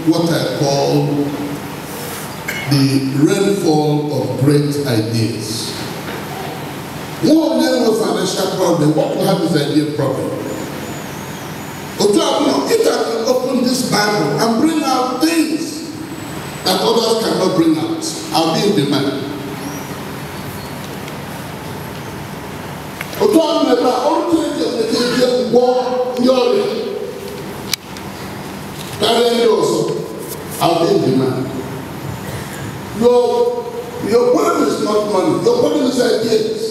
What I call the rainfall of great ideas. One of them was financial problem. What we have is idea problem. If I can open this Bible and bring out things that others cannot bring out, I'll be in demand. I'll be in demand. Your problem is not money, your problem is ideas.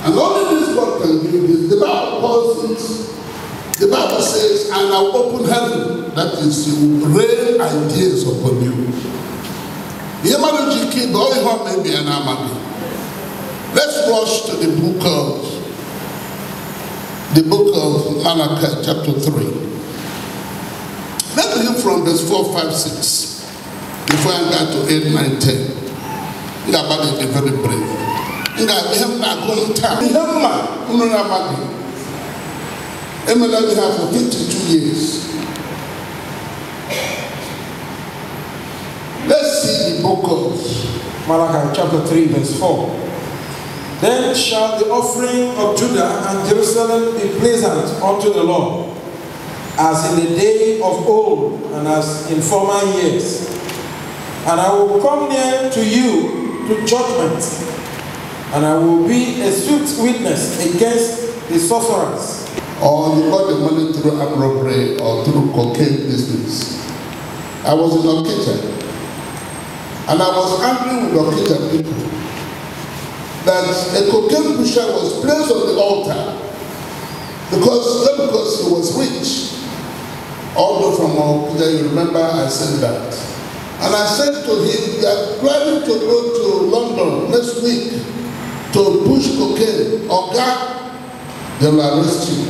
And only this God can do this. The Bible says, and I'll open heaven, that is to rain ideas upon you. Let's rush to the book of Malachi chapter 3. Let's begin from verse 4, 5, 6. Before I get to 8, 9, 10. Nga badi de very brave. Nga him na gonta. Himma ununa badi. Emela we have for 52 years. Let's see the book of Malachi chapter 3 verse 4. Then shall the offering of Judah and Jerusalem be pleasant unto the Lord, as in the day of old and as in former years. And I will come near to you to judgment, and I will be a swift witness against the sorcerers. Or you got the money through armed robbery or through cocaine business. I was in Okita, and I was angry with Okita people that a cocaine pusher was placed on the altar because he was rich. Although from Okita, you remember I said that. And I said to him, we are planning to go to London next week to push cocaine. Or God, they will arrest you.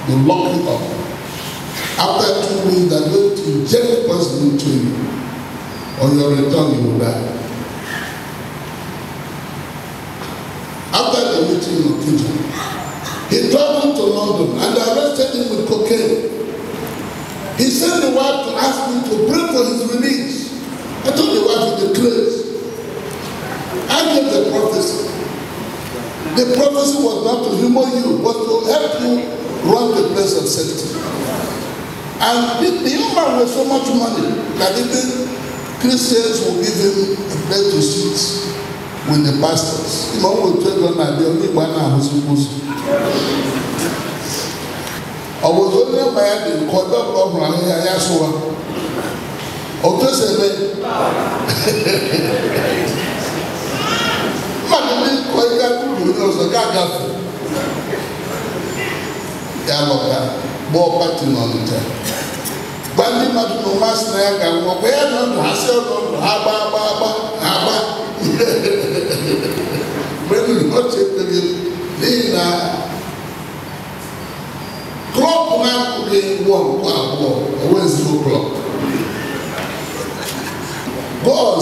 They will lock you up. After 2 weeks, they are going to inject poison into you. On your return, you will die. After the meeting in Okija, he traveled to London and they arrested him with cocaine. He sent the wife to ask me to pray for his release. I told the wife to declare. I gave the prophecy. The prophecy was not to humor you, but to help you run the place of safety. And the young man with so much money that even Christians will give him a place to sit with the pastors. You know, we'll tell them that the only one who's supposed to. I was only a man in quarter of Yasua. Or to say, Madame, quite got to do a gagafu. Yaloka, more parting on the time. Bandi Madu Master and where none has held Haba. When you watch it, Lina. Clock now again 1 Wednesday o'clock. God,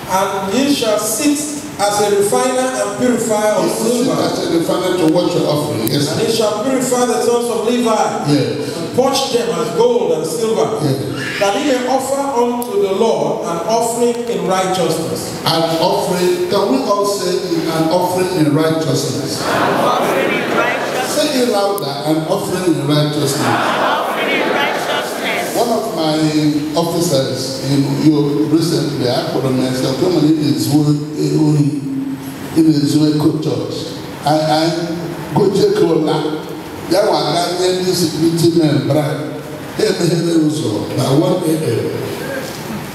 and ye shall sit as a refiner and purifier of silver. As a refiner to watch your offering. Yes. And he shall purify the sons of Levi. Yes. And purge them as gold and silver. Yes. That he may offer unto the Lord an offering in righteousness. An offering, can we all say an offering in righteousness? An offering in righteousness. Say it louder, an offering in righteousness. An offering in righteousness. One of my officers in recently, I put on myself, come on, in his church. I go check on that. There were Ghanaian security men, Brian. Hey, now 1 a.m.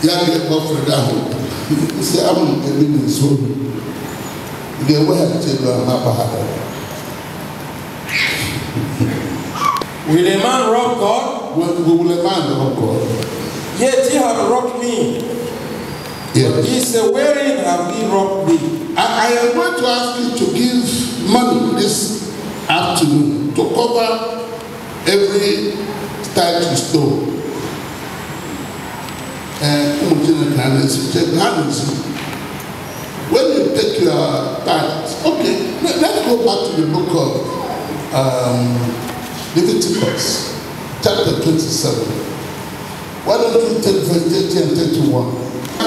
Yeah, get off for that. He said, I'm in his home. They were to go and will a man rob God? Will a man rob God? Yet ye have have robbed me. Yes. He said, wherein have ye robbed me? I am going to ask you to give money this afternoon to cover every tithe you stole. When you take your tithes, okay, let's go back to the book of Leviticus, chapter 27. Why don't you take verse 30 and 31? I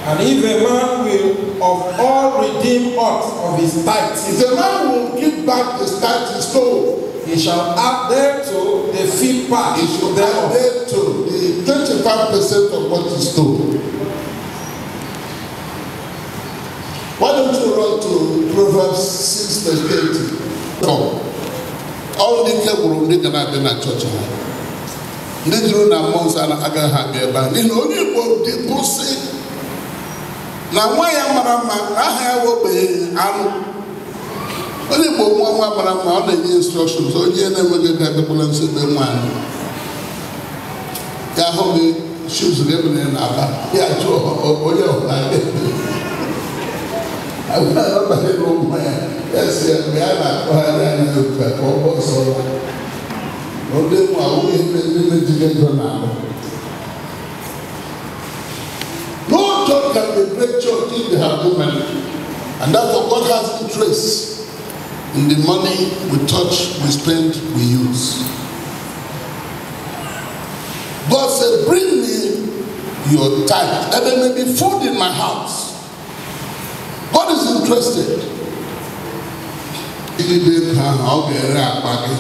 And if a man will of all redeem aught of his tithes, if the man will give back the tithe he stole, he shall add thereto the fifth part. he should add thereto the 25% of what he stole. Why don't you run to Proverbs 6 verse 30? Come. All the people who did not be in a church. They drew na months and aga ha be ba. Ni no ni go dey say na nwa ya mara ma aha ya wo be anu. Only go nwa mara ma o na nye instructions o je na we get that people and say be nwa anu. Ya ho be shoes ge be na aba. Ya jo o ye o na. I will not be able to yes, we are not going to so no day we no church can be great church if they have no money. And therefore God has interest in the money we touch, we spend, we use. God said, bring me your tithe, and there may be food in my house. God is interested. If you did how be a party,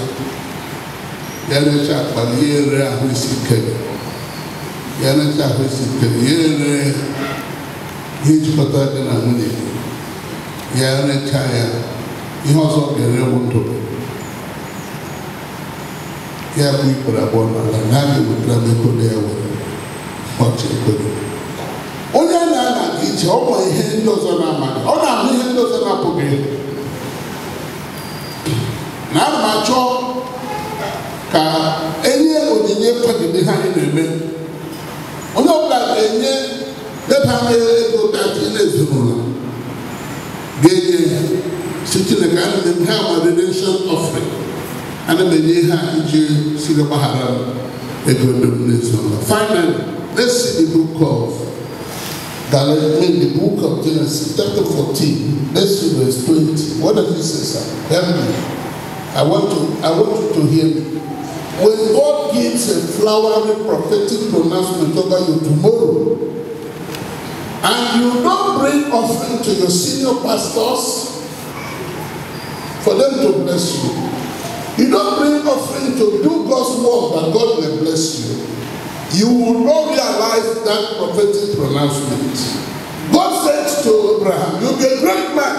then a chap, but here who is sick. Then a chap who is sick. Here, he's better than a money. Here, a child, he also get a wound to be. Here, we put a bone and have you with them to there with what you could do. Only another teacher, all my handles on our money. All our handles on our pocket. Now, my job, any of the year behind the men. On all that, let her go that in a zone. Sitting the kind of have a redemption offering. And then they have to see the Baharam. Finally, let's see the book of the book of Genesis, chapter 14. Let's see verse 20. What does it say, sir? Help me. I want you to hear me. When God gives a flowery prophetic pronouncement over you tomorrow, and you don't bring offering to your senior pastors for them to bless you, you don't bring offering to do God's work that God will bless you, you will not realize that prophetic pronouncement. God said to Abraham, you'll be a great man.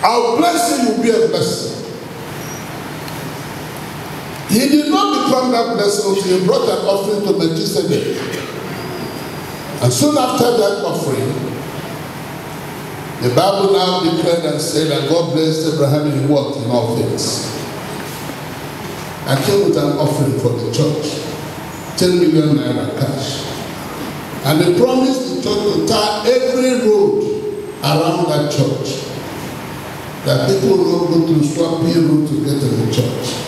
I'll bless you, you'll be a blessing. He did not become that blessing until he brought an offering to Melchizedek. And soon after that offering, the Bible now declared and said that God blessed Abraham in what? In all things. I came with an offering for the church. 10 million naira cash. And they promised the church to tie every road around that church. That people will not go to Swampy Road to get to the church.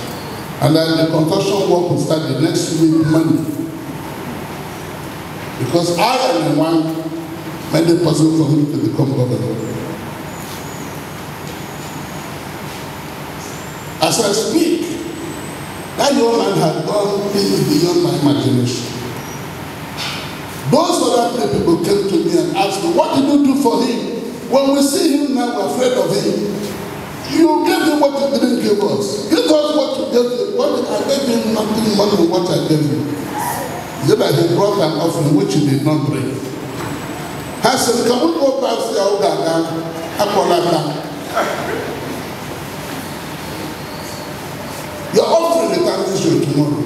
And then the construction work will start the next week Monday. Because I am the one made it possible for him to become governor. As I speak, that young man had done things beyond my imagination. Those other three people came to me and asked me, what did you do for him? When we see him now, we're afraid of him. You gave him what you didn't give us. Give us what you gave him. What I gave him nothing more than what I gave him. He said that he brought an offering which you did not bring. I said, come on, go back to your gaga. Your offering the time is due tomorrow.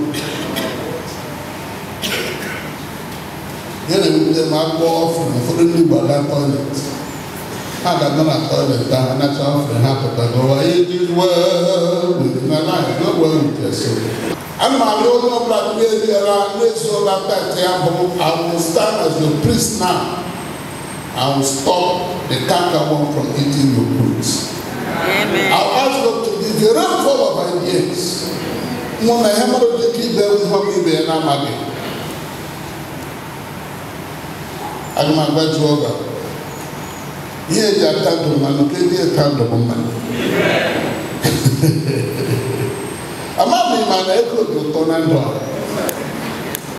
They might go offering for the new toilet. And I'm going to toilet down and that's offering happen. But I did well with my life, not well with yourself. And my Lord, no blood, I will stand as your priest now. I will stop the cankerworm from eating your fruits. Amen. I'll ask God to give you a rainfall of ideas. When I hammer the key there with me, and I'm again. I'm going to go over. Here is a tandem man, okay, dear tandem man. I'm not the man, I could go to Tonando.